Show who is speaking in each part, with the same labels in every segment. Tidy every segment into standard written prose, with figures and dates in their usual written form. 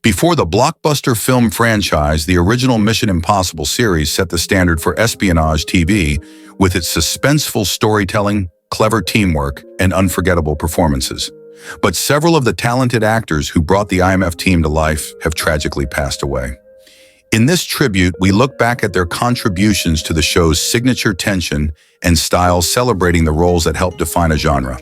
Speaker 1: Before the blockbuster film franchise, the original Mission Impossible series set the standard for espionage TV with its suspenseful storytelling, clever teamwork, and unforgettable performances. But several of the talented actors who brought the IMF team to life have tragically passed away. In this tribute, we look back at their contributions to the show's signature tension and style, celebrating the roles that helped define a genre.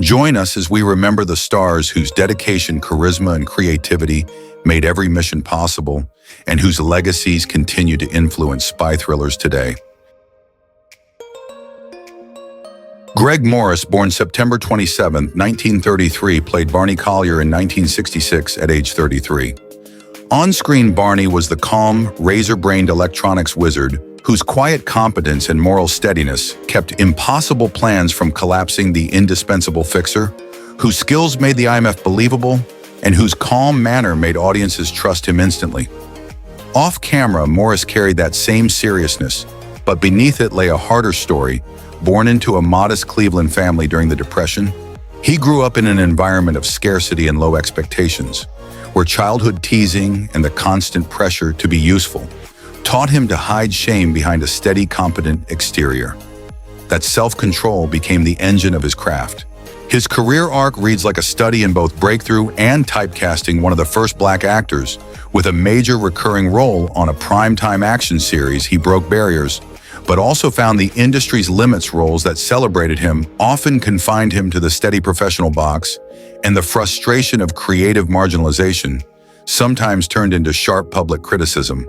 Speaker 1: Join us as we remember the stars whose dedication, charisma, and creativity made every mission possible, and whose legacies continue to influence spy thrillers today. Greg Morris, born September 27, 1933, played Barney Collier in 1966 at age 33. On-screen, Barney was the calm, razor-brained electronics wizard whose quiet competence and moral steadiness kept impossible plans from collapsing, the indispensable fixer, whose skills made the IMF believable, and whose calm manner made audiences trust him instantly. Off-camera, Morris carried that same seriousness, but beneath it lay a harder story. Born into a modest Cleveland family during the Depression, he grew up in an environment of scarcity and low expectations, where childhood teasing and the constant pressure to be useful taught him to hide shame behind a steady, competent exterior. That self-control became the engine of his craft. His career arc reads like a study in both breakthrough and typecasting, one of the first Black actors with a major recurring role on a primetime action series. He broke barriers, but also found the industry's limits. Roles that celebrated him often confined him to the steady professional box, and the frustration of creative marginalization sometimes turned into sharp public criticism.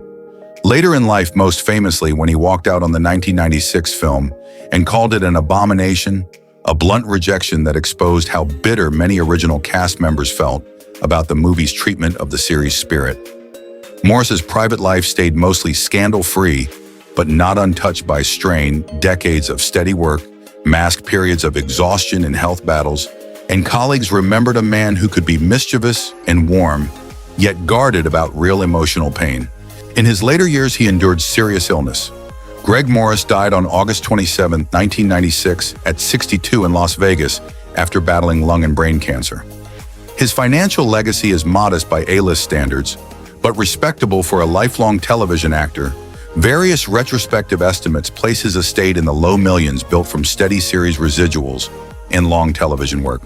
Speaker 1: Later in life, most famously when he walked out on the 1996 film and called it an abomination, a blunt rejection that exposed how bitter many original cast members felt about the movie's treatment of the series' spirit. Morris's private life stayed mostly scandal-free, but not untouched by strain, decades of steady work, masked periods of exhaustion and health battles, and colleagues remembered a man who could be mischievous and warm, yet guarded about real emotional pain. In his later years, he endured serious illness. Greg Morris died on August 27, 1996, at 62 in Las Vegas after battling lung and brain cancer. His financial legacy is modest by A-list standards, but respectable for a lifelong television actor. Various retrospective estimates place his estate in the low millions, built from steady series residuals and long television work.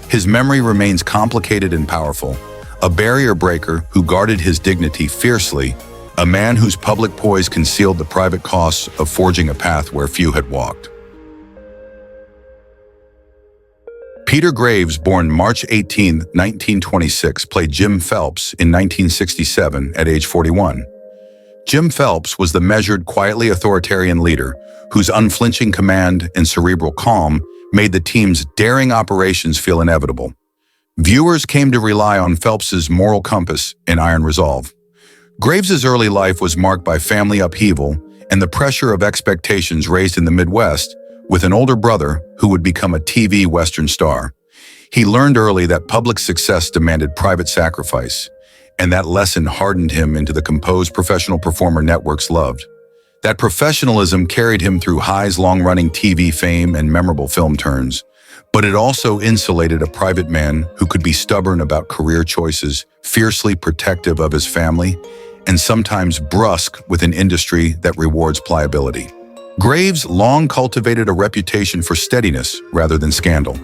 Speaker 1: His memory remains complicated and powerful, a barrier breaker who guarded his dignity fiercely, a man whose public poise concealed the private costs of forging a path where few had walked. Peter Graves, born March 18, 1926, played Jim Phelps in 1967 at age 41. Jim Phelps was the measured, quietly authoritarian leader whose unflinching command and cerebral calm made the team's daring operations feel inevitable. Viewers came to rely on Phelps's moral compass and iron resolve. Graves's early life was marked by family upheaval and the pressure of expectations raised in the Midwest, with an older brother who would become a TV Western star. He learned early that public success demanded private sacrifice, and that lesson hardened him into the composed professional performer networks loved. That professionalism carried him through High's long-running TV fame and memorable film turns, but it also insulated a private man who could be stubborn about career choices, fiercely protective of his family, and sometimes brusque with an industry that rewards pliability. Graves long cultivated a reputation for steadiness rather than scandal.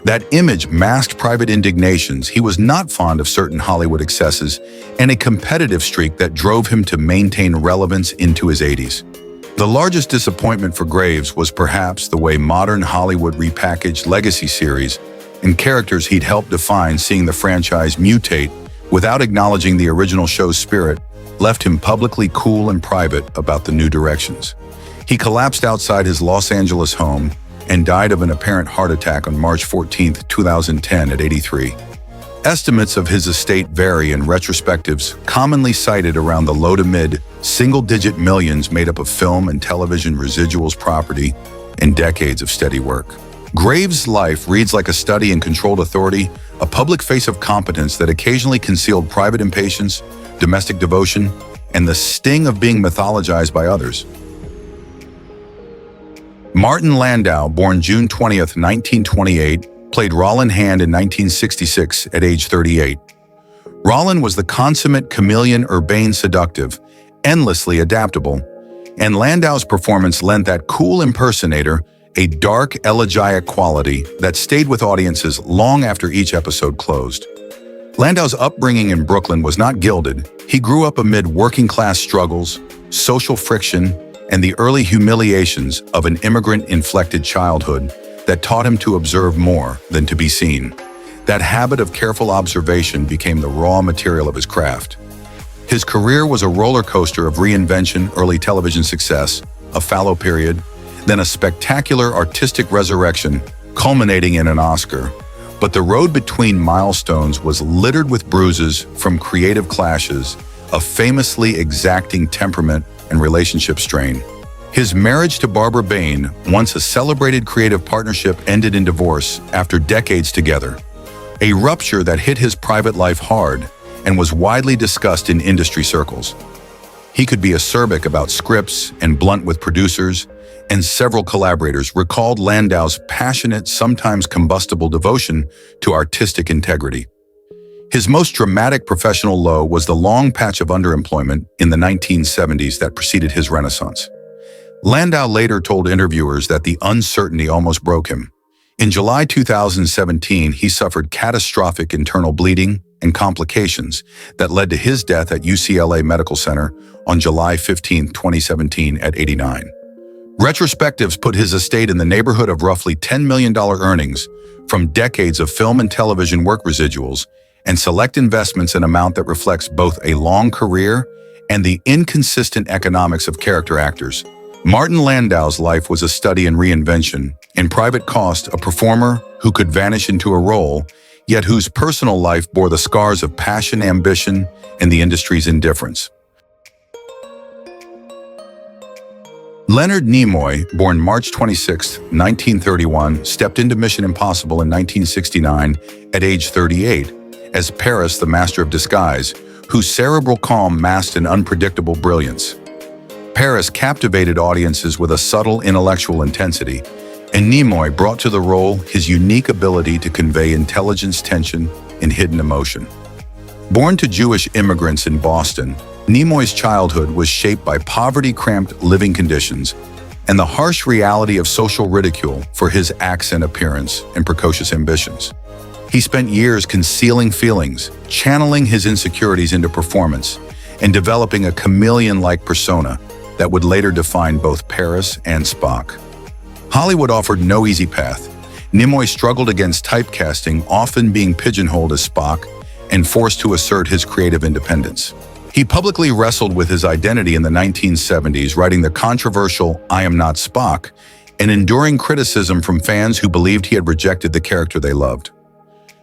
Speaker 1: That image masked private indignations. He was not fond of certain Hollywood excesses and a competitive streak that drove him to maintain relevance into his 80s. The largest disappointment for Graves was perhaps the way modern Hollywood repackaged legacy series and characters he'd helped define. Seeing the franchise mutate without acknowledging the original show's spirit left him publicly cool and private about the new directions. He collapsed outside his Los Angeles home and died of an apparent heart attack on March 14, 2010 at 83. Estimates of his estate vary, and retrospectives commonly cited around the low to mid single-digit millions made up of film and television residuals, property, and decades of steady work. Graves' life reads like a study in controlled authority, a public face of competence that occasionally concealed private impatience, domestic devotion, and the sting of being mythologized by others. Martin Landau, born June 20, 1928, played Roland Hand in 1966 at age 38. Rollin was the consummate chameleon, urbane, seductive, endlessly adaptable, and Landau's performance lent that cool impersonator a dark, elegiac quality that stayed with audiences long after each episode closed. Landau's upbringing in Brooklyn was not gilded. He grew up amid working-class struggles, social friction, and the early humiliations of an immigrant-inflected childhood that taught him to observe more than to be seen. That habit of careful observation became the raw material of his craft. His career was a roller coaster of reinvention, early television success, a fallow period, then a spectacular artistic resurrection, culminating in an Oscar. But the road between milestones was littered with bruises from creative clashes, a famously exacting temperament, and relationship strain. His marriage to Barbara Bain, once a celebrated creative partnership, ended in divorce after decades together. A rupture that hit his private life hard and was widely discussed in industry circles. He could be acerbic about scripts and blunt with producers, and several collaborators recalled Landau's passionate, sometimes combustible devotion to artistic integrity. His most dramatic professional low was the long patch of underemployment in the 1970s that preceded his renaissance. Landau later told interviewers that the uncertainty almost broke him. In July 2017, he suffered catastrophic internal bleeding and complications that led to his death at UCLA Medical Center on July 15, 2017 at 89. Retrospectives put his estate in the neighborhood of roughly $10 million earnings from decades of film and television work residuals and select investments, an amount that reflects both a long career and the inconsistent economics of character actors. Martin Landau's life was a study in reinvention. In private cost, a performer who could vanish into a role, yet whose personal life bore the scars of passion, ambition, and the industry's indifference. Leonard Nimoy, born March 26, 1931, stepped into Mission Impossible in 1969 at age 38 as Paris, the master of disguise, whose cerebral calm masked an unpredictable brilliance. Paris captivated audiences with a subtle intellectual intensity, and Nimoy brought to the role his unique ability to convey intelligence, tension, and hidden emotion. Born to Jewish immigrants in Boston, Nimoy's childhood was shaped by poverty-cramped living conditions and the harsh reality of social ridicule for his accent appearance and precocious ambitions. He spent years concealing feelings, channeling his insecurities into performance, and developing a chameleon-like persona that would later define both Paris and Spock. Hollywood offered no easy path. Nimoy struggled against typecasting, often being pigeonholed as Spock, and forced to assert his creative independence. He publicly wrestled with his identity in the 1970s, writing the controversial "I Am Not Spock," and enduring criticism from fans who believed he had rejected the character they loved.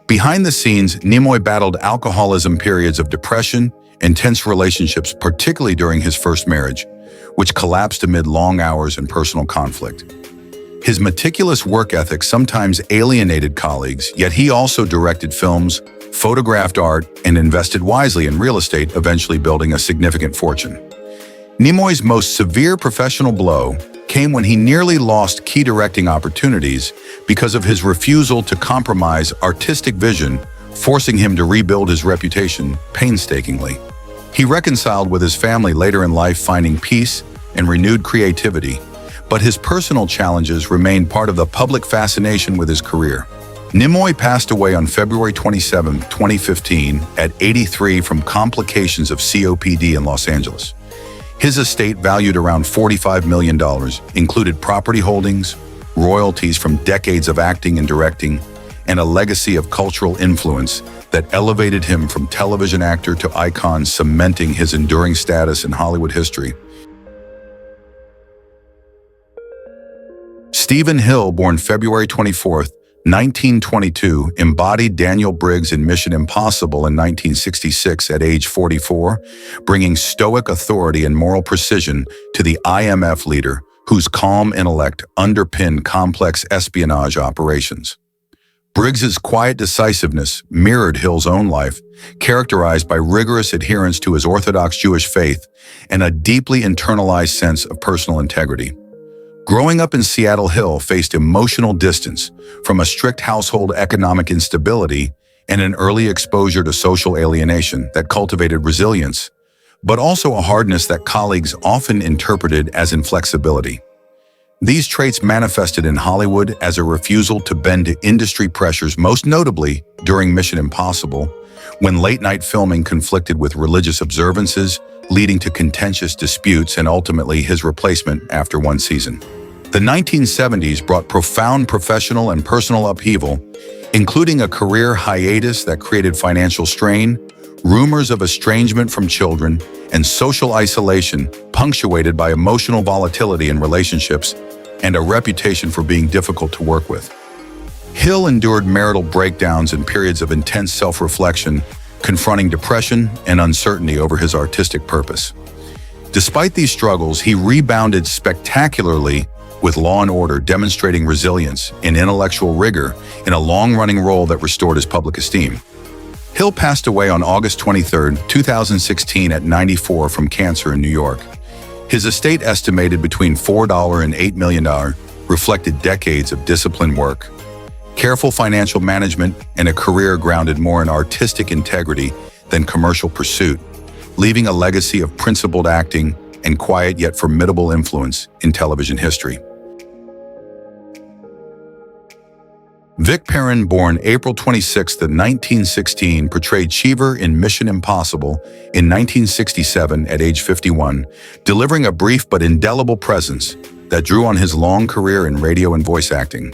Speaker 1: Behind the scenes, Nimoy battled alcoholism, periods of depression, and tense relationships, particularly during his first marriage, which collapsed amid long hours and personal conflict. His meticulous work ethic sometimes alienated colleagues, yet he also directed films, photographed art, and invested wisely in real estate, eventually building a significant fortune. Nimoy's most severe professional blow came when he nearly lost key directing opportunities because of his refusal to compromise artistic vision, forcing him to rebuild his reputation painstakingly. He reconciled with his family later in life, finding peace and renewed creativity, but his personal challenges remained part of the public fascination with his career. Nimoy passed away on February 27, 2015, at 83 from complications of COPD in Los Angeles. His estate, valued around $45 million, included property holdings, royalties from decades of acting and directing, and a legacy of cultural influence that elevated him from television actor to icon, cementing his enduring status in Hollywood history. Stephen Hill, born February 24, 1922, embodied Daniel Briggs in Mission Impossible in 1966 at age 44, bringing stoic authority and moral precision to the IMF leader whose calm intellect underpinned complex espionage operations. Briggs's quiet decisiveness mirrored Hill's own life, characterized by rigorous adherence to his Orthodox Jewish faith and a deeply internalized sense of personal integrity. Growing up in Seattle, Hill faced emotional distance from a strict household, economic instability, and an early exposure to social alienation that cultivated resilience, but also a hardness that colleagues often interpreted as inflexibility. These traits manifested in Hollywood as a refusal to bend to industry pressures, most notably during Mission Impossible, when late-night filming conflicted with religious observances, leading to contentious disputes and ultimately his replacement after one season. The 1970s brought profound professional and personal upheaval, including a career hiatus that created financial strain, rumors of estrangement from children, and social isolation punctuated by emotional volatility in relationships and a reputation for being difficult to work with. Hill endured marital breakdowns and periods of intense self-reflection, confronting depression and uncertainty over his artistic purpose. Despite these struggles, he rebounded spectacularly with Law & Order, demonstrating resilience and intellectual rigor in a long-running role that restored his public esteem. Hill passed away on August 23, 2016 at 94 from cancer in New York. His estate, estimated between $4 and $8 million, reflected decades of disciplined work, careful financial management, and a career grounded more in artistic integrity than commercial pursuit, leaving a legacy of principled acting and quiet yet formidable influence in television history. Vic Perrin, born April 26, 1916, portrayed Cheever in Mission Impossible in 1967 at age 51, delivering a brief but indelible presence that drew on his long career in radio and voice acting.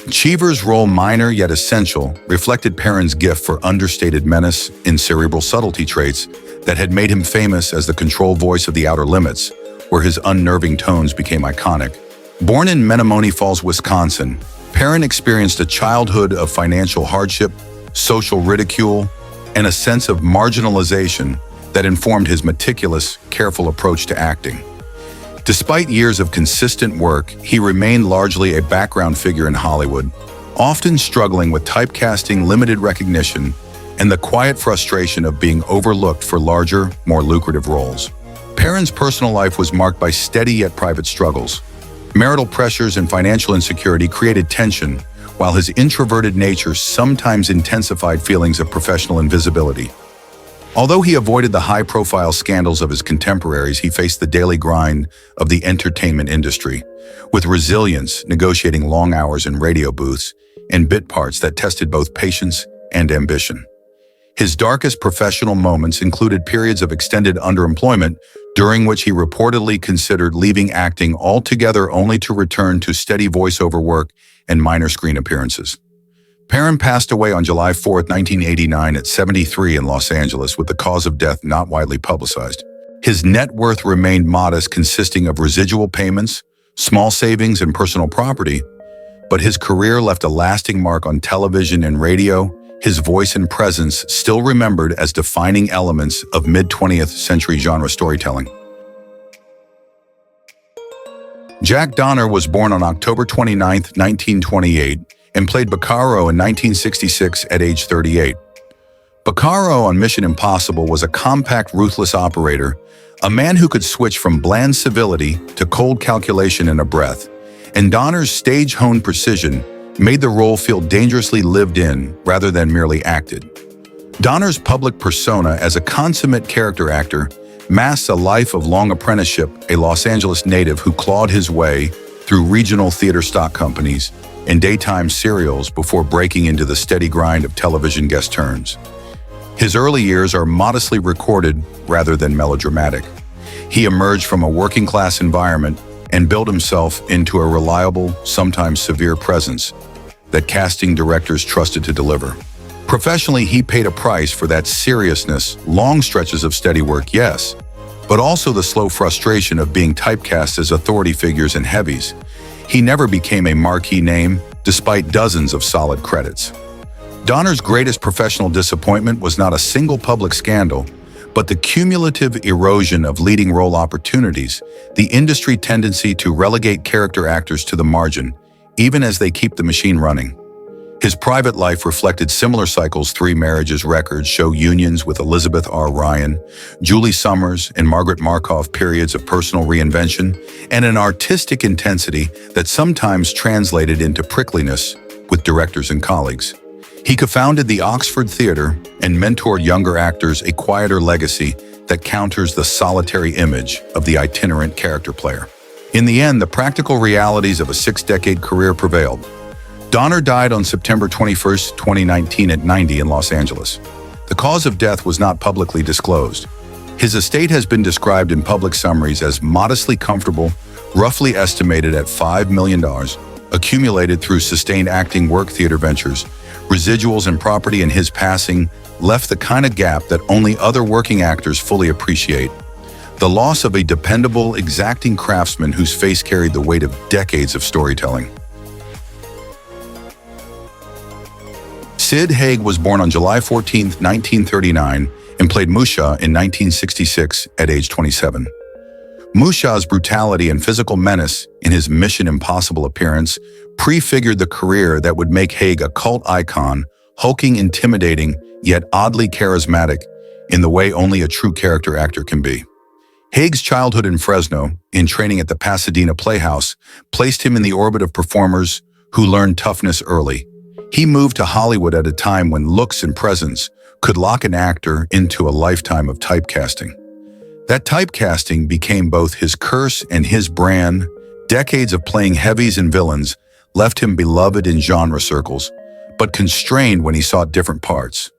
Speaker 1: Cheever's role, minor yet essential, reflected Perrin's gift for understated menace and cerebral subtlety, traits that had made him famous as the control voice of The Outer Limits, where his unnerving tones became iconic. Born in Menomonee Falls, Wisconsin, Perrin experienced a childhood of financial hardship, social ridicule, and a sense of marginalization that informed his meticulous, careful approach to acting. Despite years of consistent work, he remained largely a background figure in Hollywood, often struggling with typecasting, limited recognition, and the quiet frustration of being overlooked for larger, more lucrative roles. Perrin's personal life was marked by steady yet private struggles. Marital pressures and financial insecurity created tension, while his introverted nature sometimes intensified feelings of professional invisibility. Although he avoided the high-profile scandals of his contemporaries, he faced the daily grind of the entertainment industry, with resilience, negotiating long hours in radio booths and bit parts that tested both patience and ambition. His darkest professional moments included periods of extended underemployment, during which he reportedly considered leaving acting altogether, only to return to steady voiceover work and minor screen appearances. Perrin passed away on July 4, 1989 at 73 in Los Angeles, with the cause of death not widely publicized. His net worth remained modest, consisting of residual payments, small savings, and personal property, but his career left a lasting mark on television and radio, his voice and presence still remembered as defining elements of mid-20th century genre storytelling. Jack Donner was born on October 29, 1928, and played Baccaro in 1966 at age 38. Baccaro on Mission Impossible was a compact, ruthless operator, a man who could switch from bland civility to cold calculation in a breath, and Donner's stage-honed precision made the role feel dangerously lived in rather than merely acted. Donner's public persona as a consummate character actor masks a life of long apprenticeship, a Los Angeles native who clawed his way through regional theater stock companies and daytime serials before breaking into the steady grind of television guest turns. His early years are modestly recorded rather than melodramatic. He emerged from a working-class environment and built himself into a reliable, sometimes severe presence that casting directors trusted to deliver. Professionally, he paid a price for that seriousness, long stretches of steady work, yes, but also the slow frustration of being typecast as authority figures and heavies. He never became a marquee name, despite dozens of solid credits. Donner's greatest professional disappointment was not a single public scandal, but the cumulative erosion of leading role opportunities, the industry tendency to relegate character actors to the margin, even as they keep the machine running. His private life reflected similar cycles. 3 marriages records show unions with Elizabeth R. Ryan, Julie Summers, and Margaret Markov, periods of personal reinvention, and an artistic intensity that sometimes translated into prickliness with directors and colleagues. He co-founded the Oxford Theatre and mentored younger actors, a quieter legacy that counters the solitary image of the itinerant character player. In the end, the practical realities of a six-decade career prevailed. Donner died on September 21, 2019 at 90 in Los Angeles. The cause of death was not publicly disclosed. His estate has been described in public summaries as modestly comfortable, roughly estimated at $5 million, accumulated through sustained acting work, theater ventures, residuals, and property. In his passing left the kind of gap that only other working actors fully appreciate. The loss of a dependable, exacting craftsman whose face carried the weight of decades of storytelling. Sid Haig was born on July 14, 1939, and played Musha in 1966 at age 27. Musha's brutality and physical menace in his Mission Impossible appearance prefigured the career that would make Haig a cult icon, hulking, intimidating, yet oddly charismatic in the way only a true character actor can be. Haig's childhood in Fresno, in training at the Pasadena Playhouse, placed him in the orbit of performers who learned toughness early. He moved to Hollywood at a time when looks and presence could lock an actor into a lifetime of typecasting. That typecasting became both his curse and his brand. Decades of playing heavies and villains left him beloved in genre circles, but constrained when he sought different parts.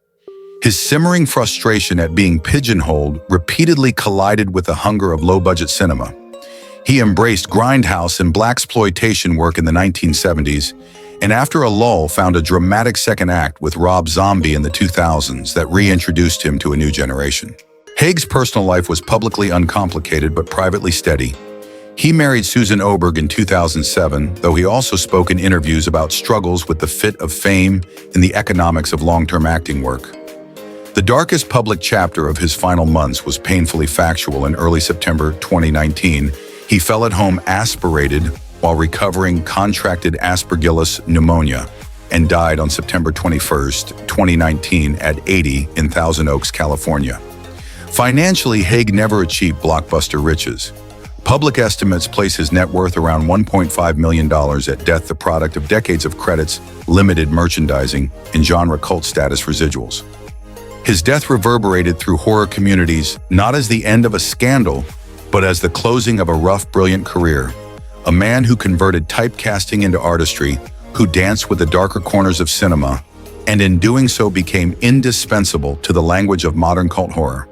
Speaker 1: His simmering frustration at being pigeonholed repeatedly collided with the hunger of low-budget cinema. He embraced grindhouse and blaxploitation work in the 1970s, and after a lull found a dramatic second act with Rob Zombie in the 2000s that reintroduced him to a new generation. Haig's personal life was publicly uncomplicated but privately steady. He married Susan Oberg in 2007, though he also spoke in interviews about struggles with the fit of fame and the economics of long-term acting work. The darkest public chapter of his final months was painfully factual. In early September 2019, he fell at home aspirated while recovering contracted aspergillus pneumonia and died on September 21, 2019 at 80 in Thousand Oaks, California. Financially, Haig never achieved blockbuster riches. Public estimates place his net worth around $1.5 million at death, the product of decades of credits, limited merchandising, and genre cult status residuals. His death reverberated through horror communities, not as the end of a scandal, but as the closing of a rough, brilliant career. A man who converted typecasting into artistry, who danced with the darker corners of cinema, and in doing so became indispensable to the language of modern cult horror.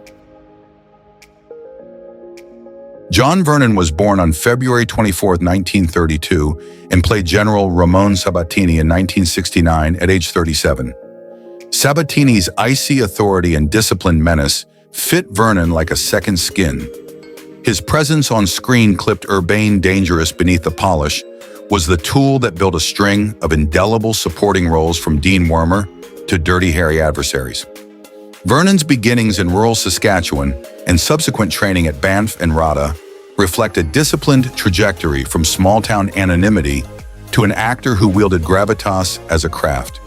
Speaker 1: John Vernon was born on February 24, 1932, and played General Ramon Sabatini in 1969 at age 37. Sabatini's icy authority and disciplined menace fit Vernon like a second skin. His presence on screen, clipped urbane, dangerous beneath the polish, was the tool that built a string of indelible supporting roles from Dean Wormer to Dirty Harry adversaries. Vernon's beginnings in rural Saskatchewan and subsequent training at Banff and RADA reflect a disciplined trajectory from small-town anonymity to an actor who wielded gravitas as a craft.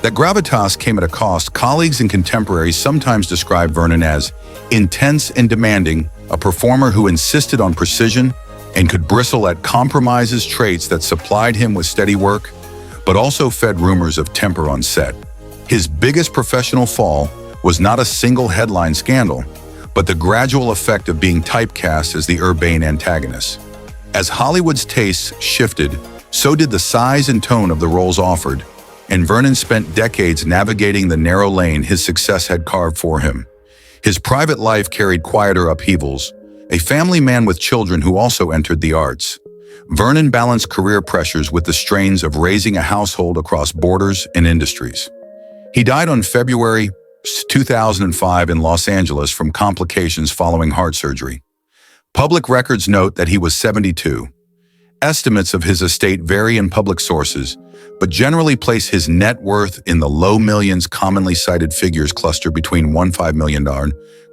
Speaker 1: That gravitas came at a cost. Colleagues and contemporaries sometimes describe Vernon as intense and demanding, a performer who insisted on precision and could bristle at compromises, traits that supplied him with steady work, but also fed rumors of temper on set. His biggest professional fall was not a single headline scandal, but the gradual effect of being typecast as the urbane antagonist. As Hollywood's tastes shifted, so did the size and tone of the roles offered, and Vernon spent decades navigating the narrow lane his success had carved for him. His private life carried quieter upheavals. A family man with children who also entered the arts, Vernon balanced career pressures with the strains of raising a household across borders and industries. He died on February 2005 in Los Angeles from complications following heart surgery. Public records note that he was 72. Estimates of his estate vary in public sources, but generally place his net worth in the low millions. Commonly cited figures cluster between $1.5 million,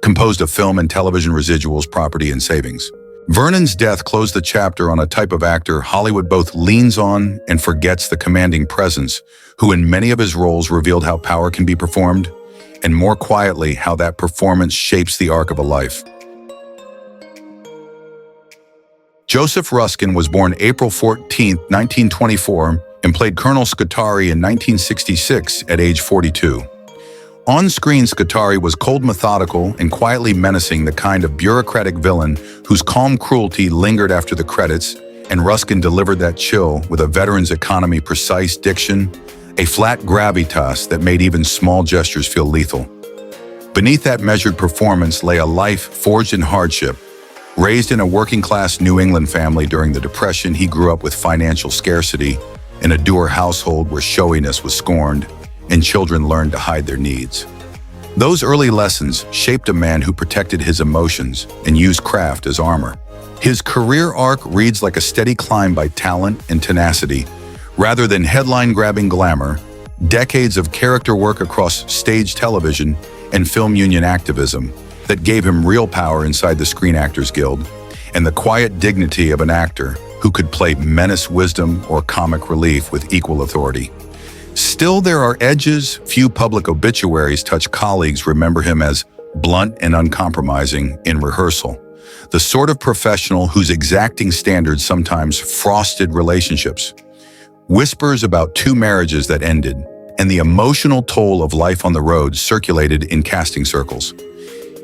Speaker 1: composed of film and television residuals, property, and savings. Vernon's death closed the chapter on a type of actor Hollywood both leans on and forgets: the commanding presence, who in many of his roles revealed how power can be performed, and more quietly, how that performance shapes the arc of a life. Joseph Ruskin was born April 14, 1924, and played Colonel Scutari in 1966 at age 42. On-screen, Scutari was cold, methodical, and quietly menacing, the kind of bureaucratic villain whose calm cruelty lingered after the credits, and Ruskin delivered that chill with a veteran's economy, precise diction, a flat gravitas that made even small gestures feel lethal. Beneath that measured performance lay a life forged in hardship. Raised in a working-class New England family during the Depression, he grew up with financial scarcity in a dour household where showiness was scorned and children learned to hide their needs. Those early lessons shaped a man who protected his emotions and used craft as armor. His career arc reads like a steady climb by talent and tenacity, rather than headline-grabbing glamour. Decades of character work across stage, television, and film union activism that gave him real power inside the Screen Actors Guild, and the quiet dignity of an actor who could play menace, wisdom, or comic relief with equal authority. Still, there are edges. Few public obituaries touch. Colleagues remember him as blunt and uncompromising in rehearsal, the sort of professional whose exacting standards sometimes frosted relationships. Whispers about 2 marriages that ended and the emotional toll of life on the road circulated in casting circles.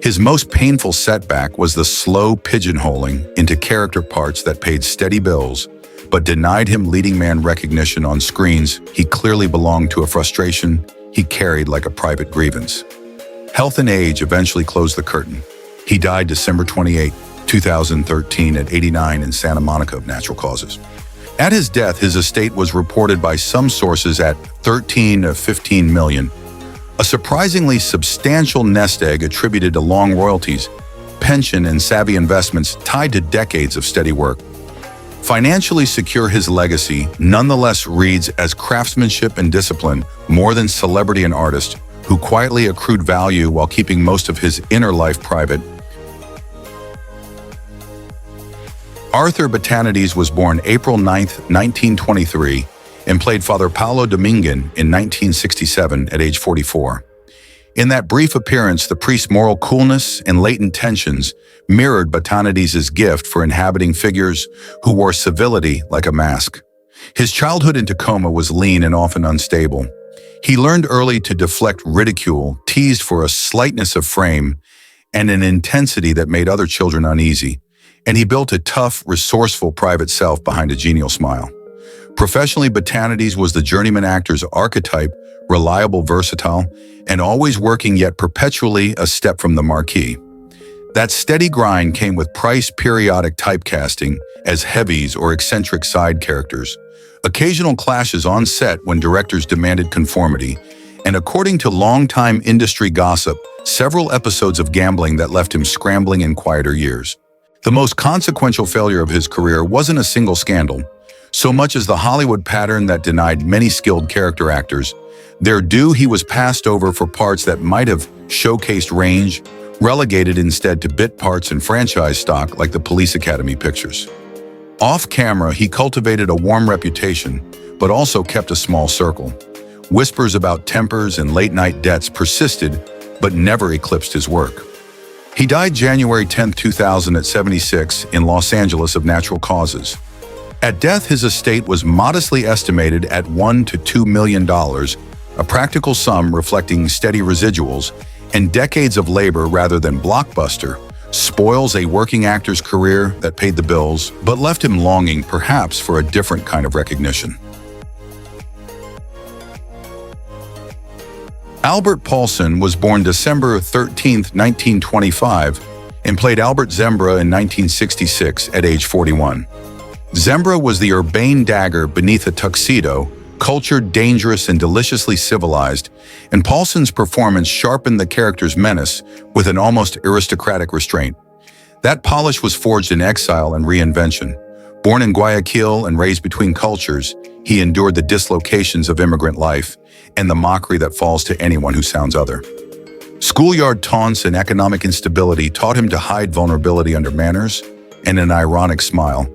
Speaker 1: His most painful setback was the slow pigeonholing into character parts that paid steady bills but denied him leading man recognition on screens he clearly belonged to, a frustration he carried like a private grievance. Health and age eventually closed the curtain. He died December 28, 2013 at 89 in Santa Monica of natural causes. At his death, his estate was reported by some sources at $13 to $15 million, a surprisingly substantial nest egg attributed to long royalties, pension, and savvy investments tied to decades of steady work. Financially secure, his legacy nonetheless reads as craftsmanship and discipline more than celebrity and artist, who quietly accrued value while keeping most of his inner life private. Arthur Botanides was born April 9, 1923, and played Father Paolo Domingan in 1967 at age 44. In that brief appearance, the priest's moral coolness and latent tensions mirrored Botanides' gift for inhabiting figures who wore civility like a mask. His childhood in Tacoma was lean and often unstable. He learned early to deflect ridicule, teased for a slightness of frame and an intensity that made other children uneasy, and he built a tough, resourceful private self behind a genial smile. Professionally, Botanides was the journeyman actor's archetype, reliable, versatile, and always working, yet perpetually a step from the marquee. That steady grind came with priced periodic typecasting as heavies or eccentric side characters, occasional clashes on set when directors demanded conformity, and according to longtime industry gossip, several episodes of gambling that left him scrambling in quieter years. The most consequential failure of his career wasn't a single scandal, so much as the Hollywood pattern that denied many skilled character actors their due. He was passed over for parts that might have showcased range, relegated instead to bit parts and franchise stock like the Police Academy pictures. Off-camera, he cultivated a warm reputation, but also kept a small circle. Whispers about tempers and late-night debts persisted, but never eclipsed his work. He died January 10, 2000 at 76 in Los Angeles of natural causes. At death, his estate was modestly estimated at $1 to $2 million, a practical sum reflecting steady residuals and decades of labor rather than blockbuster. Spoils a working actor's career that paid the bills, but left him longing perhaps for a different kind of recognition. Albert Paulson was born December 13, 1925, and played Albert Zembra in 1966 at age 41. Zembra was the urbane dagger beneath a tuxedo, cultured, dangerous, and deliciously civilized, and Paulson's performance sharpened the character's menace with an almost aristocratic restraint. That polish was forged in exile and reinvention. Born in Guayaquil and raised between cultures, he endured the dislocations of immigrant life and the mockery that falls to anyone who sounds other. Schoolyard taunts and economic instability taught him to hide vulnerability under manners and an ironic smile.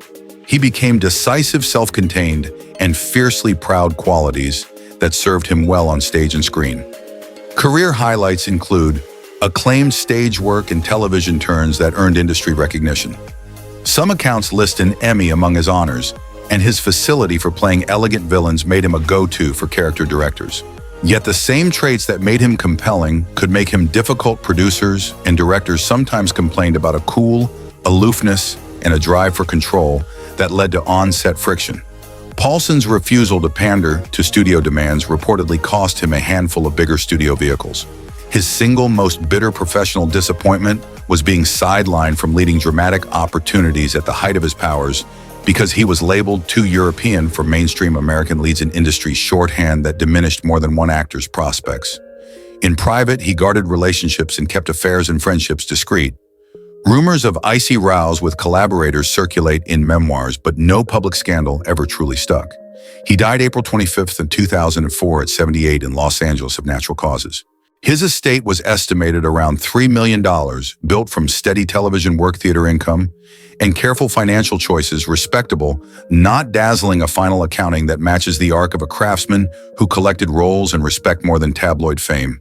Speaker 1: He became decisive, self-contained, and fiercely proud, qualities that served him well on stage and screen. Career highlights include acclaimed stage work and television turns that earned industry recognition. Some accounts list an Emmy among his honors, and his facility for playing elegant villains made him a go-to for character directors. Yet the same traits that made him compelling could make him difficult. Producers and directors sometimes complained about a cool aloofness and a drive for control that led to on-set friction. Paulson's refusal to pander to studio demands reportedly cost him a handful of bigger studio vehicles. His single most bitter professional disappointment was being sidelined from leading dramatic opportunities at the height of his powers because he was labeled too European for mainstream American leads, in industry shorthand that diminished more than one actor's prospects. In private, he guarded relationships and kept affairs and friendships discreet. Rumors of icy rows with collaborators circulate in memoirs, but no public scandal ever truly stuck. He died April 25th, 2004 at 78 in Los Angeles of natural causes. His estate was estimated around $3 million, built from steady television work theater income and careful financial choices, respectable, not dazzling, a final accounting that matches the arc of a craftsman who collected roles and respect more than tabloid fame.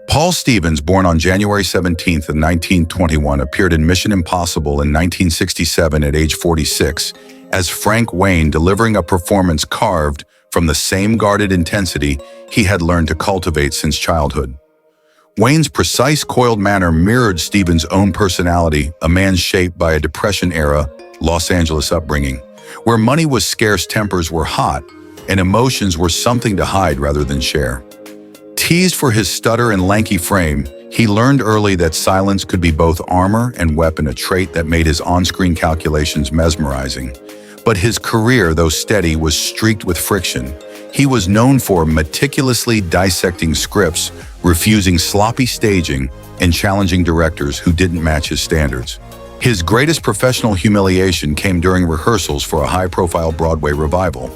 Speaker 1: Paul Stevens, born on January 17th, 1921, appeared in Mission Impossible in 1967 at age 46 as Frank Wayne, delivering a performance carved from the same guarded intensity he had learned to cultivate since childhood. Wayne's precise, coiled manner mirrored Stevens' own personality, a man shaped by a Depression-era Los Angeles upbringing, where money was scarce, tempers were hot, and emotions were something to hide rather than share. Teased for his stutter and lanky frame, he learned early that silence could be both armor and weapon, a trait that made his on-screen calculations mesmerizing. But his career, though steady, was streaked with friction. He was known for meticulously dissecting scripts, refusing sloppy staging, and challenging directors who didn't match his standards. His greatest professional humiliation came during rehearsals for a high-profile Broadway revival,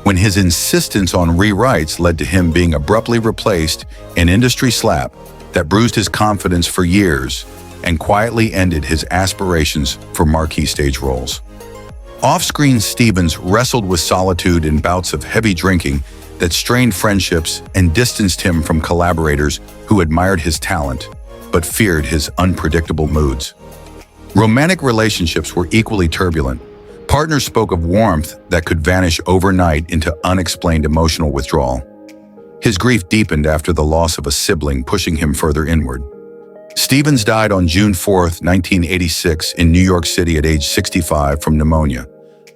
Speaker 1: when his insistence on rewrites led to him being abruptly replaced, an industry slap that bruised his confidence for years and quietly ended his aspirations for marquee stage roles. Off-screen, Stevens wrestled with solitude and bouts of heavy drinking that strained friendships and distanced him from collaborators who admired his talent but feared his unpredictable moods. Romantic relationships were equally turbulent. Partners spoke of warmth that could vanish overnight into unexplained emotional withdrawal. His grief deepened after the loss of a sibling, pushing him further inward. Stevens died on June 4, 1986, in New York City at age 65 from pneumonia,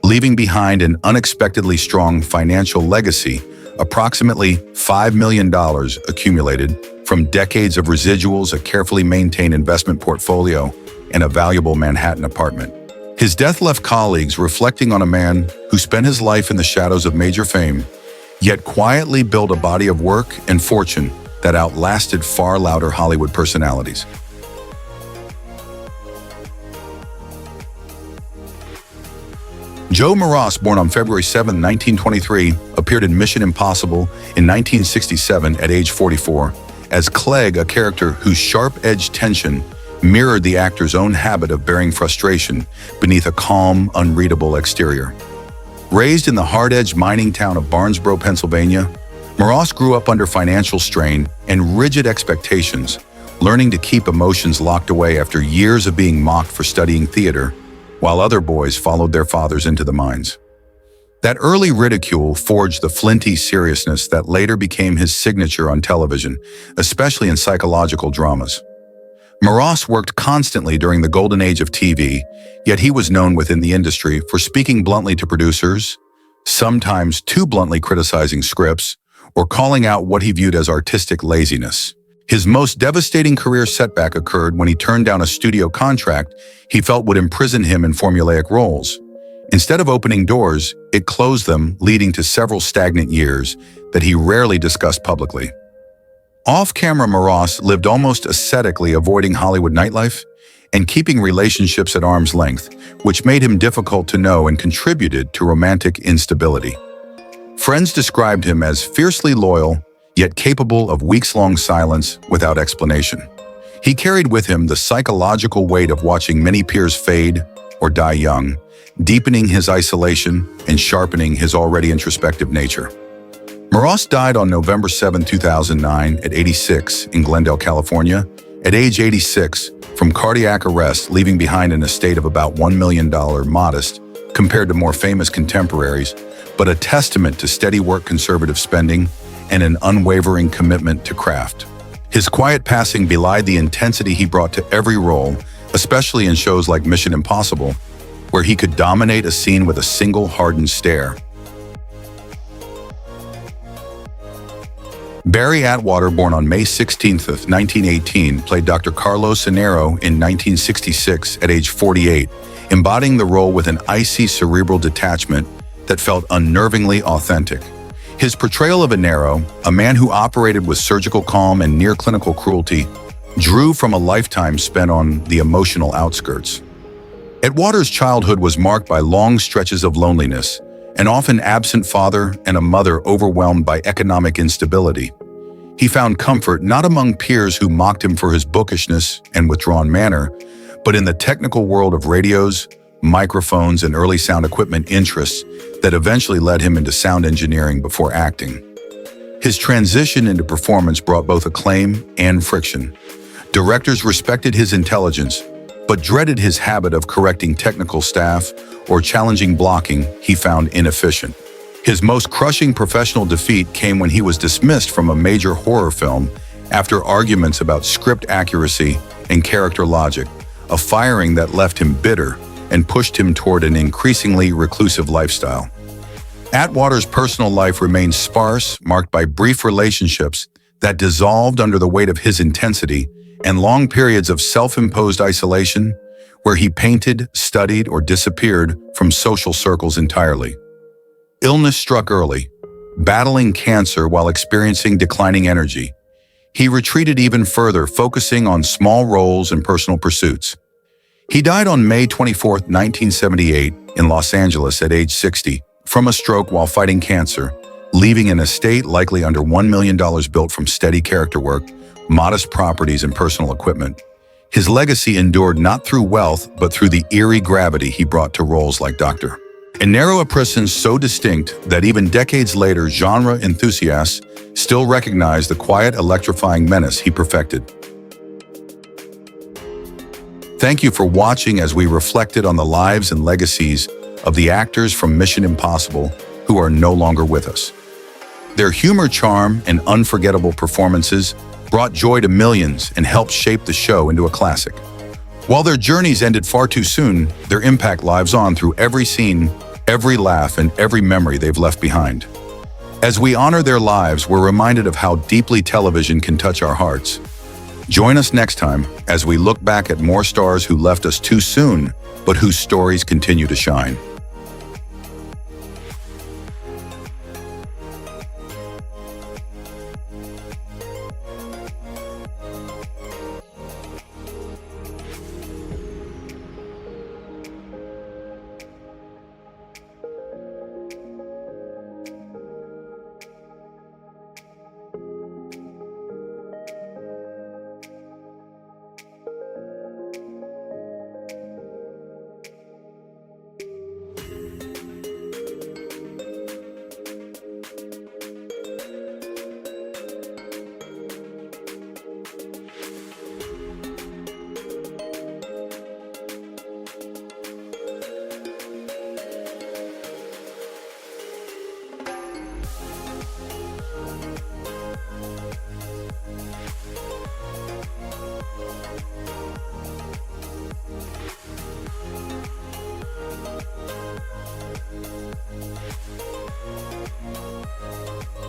Speaker 1: leaving behind an unexpectedly strong financial legacy, approximately $5 million accumulated from decades of residuals, a carefully maintained investment portfolio, and a valuable Manhattan apartment. His death left colleagues reflecting on a man who spent his life in the shadows of major fame, yet quietly built a body of work and fortune that outlasted far louder Hollywood personalities. Joe Moross, born on February 7, 1923, appeared in Mission Impossible in 1967 at age 44 as Clegg, a character whose sharp-edged tension mirrored the actor's own habit of bearing frustration beneath a calm, unreadable exterior. Raised in the hard-edged mining town of Barnesboro, Pennsylvania, Moross grew up under financial strain and rigid expectations, learning to keep emotions locked away after years of being mocked for studying theater, while other boys followed their fathers into the mines. That early ridicule forged the flinty seriousness that later became his signature on television, especially in psychological dramas. Moross worked constantly during the golden age of TV, yet he was known within the industry for speaking bluntly to producers, sometimes too bluntly criticizing scripts, or calling out what he viewed as artistic laziness. His most devastating career setback occurred when he turned down a studio contract he felt would imprison him in formulaic roles. Instead of opening doors, it closed them, leading to several stagnant years that he rarely discussed publicly. Off-camera, Moross lived almost ascetically, avoiding Hollywood nightlife and keeping relationships at arm's length, which made him difficult to know and contributed to romantic instability. Friends described him as fiercely loyal, yet capable of weeks-long silence without explanation. He carried with him the psychological weight of watching many peers fade or die young, deepening his isolation and sharpening his already introspective nature. Moross died on November 7, 2009 at 86 in Glendale, California, at age 86 from cardiac arrest, leaving behind an estate of about $1 million, modest compared to more famous contemporaries, but a testament to steady work, conservative spending, and an unwavering commitment to craft. His quiet passing belied the intensity he brought to every role, especially in shows like Mission Impossible, where he could dominate a scene with a single hardened stare. Barry Atwater, born on May 16, 1918, played Dr. Carlos Inero in 1966 at age 48, embodying the role with an icy cerebral detachment that felt unnervingly authentic. His portrayal of Inero, a man who operated with surgical calm and near-clinical cruelty, drew from a lifetime spent on the emotional outskirts. Atwater's childhood was marked by long stretches of loneliness, an often absent father and a mother overwhelmed by economic instability. He found comfort not among peers who mocked him for his bookishness and withdrawn manner, but in the technical world of radios, microphones, and early sound equipment interests that eventually led him into sound engineering before acting. His transition into performance brought both acclaim and friction. Directors respected his intelligence, but dreaded his habit of correcting technical staff or challenging blocking he found inefficient. His most crushing professional defeat came when he was dismissed from a major horror film after arguments about script accuracy and character logic, a firing that left him bitter and pushed him toward an increasingly reclusive lifestyle. Atwater's personal life remained sparse, marked by brief relationships that dissolved under the weight of his intensity and long periods of self-imposed isolation where he painted, studied, or disappeared from social circles entirely. Illness struck early. Battling cancer while experiencing declining energy, he retreated even further, focusing on small roles and personal pursuits. He died on May 24, 1978, in Los Angeles at age 60, from a stroke while fighting cancer, leaving an estate likely under $1 million built from steady character work, modest properties, and personal equipment. His legacy endured not through wealth, but through the eerie gravity he brought to roles like Dr. Inero, a presence so distinct that even decades later, genre enthusiasts still recognize the quiet, electrifying menace he perfected. Thank you for watching as we reflected on the lives and legacies of the actors from Mission Impossible who are no longer with us. Their humor, charm, and unforgettable performances brought joy to millions and helped shape the show into a classic. While their journeys ended far too soon, their impact lives on through every scene, every laugh, and every memory they've left behind. As we honor their lives, we're reminded of how deeply television can touch our hearts. Join us next time as we look back at more stars who left us too soon, but whose stories continue to shine.